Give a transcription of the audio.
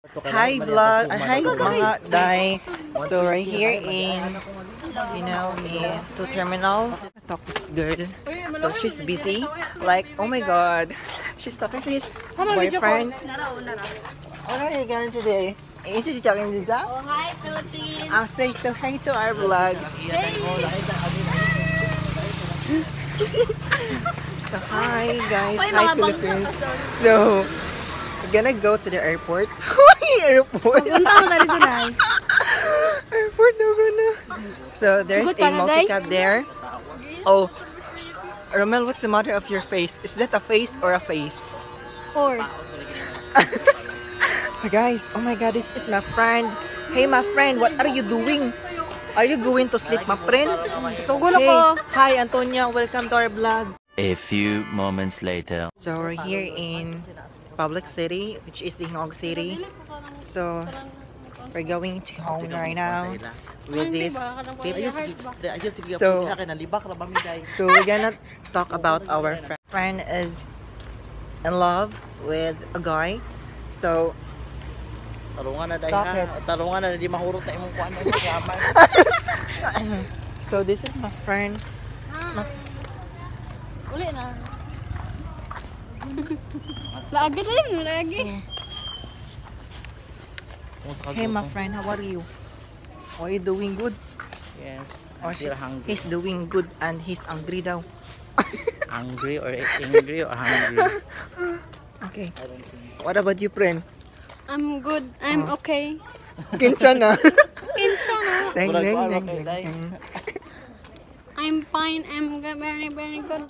Hi vlog, hi mga day. So right here in, in to terminal. Talk to this girl. So she's busy. Like, oh my god, she's talking to his boyfriend. What are you going today? Is he talking to that? Oh, hi Philippines. I'll say to hi to our vlog. So hi guys, hi Philippines. So we're gonna go to the airport. Airport. Airport na gonna. So there's a multi-cab there. Oh, Romel, what's the matter of your face? Is that a face or a face? 4. Guys, oh my god, this is my friend. Hey my friend, what are you doing? Are you going to sleep, my friend? Hey, hi Antonia, welcome to our vlog. A few moments later. So we're here in Public City, which is Ingog City. So we're going to home right now with this tips. So we're gonna talk about our friend. Friend is in love with a guy. So so this is my friend. Uli na. Lagi din, lagi. Hey my friend, how are you? Are you doing good? Yes. Or he's doing good and he's angry daw. Angry or angry or hungry? Okay. What about you, friend? I'm good. I'm okay. Kinsa na. Kinsa na. Deng, deng, deng, deng. I'm fine. I'm good, very, very good.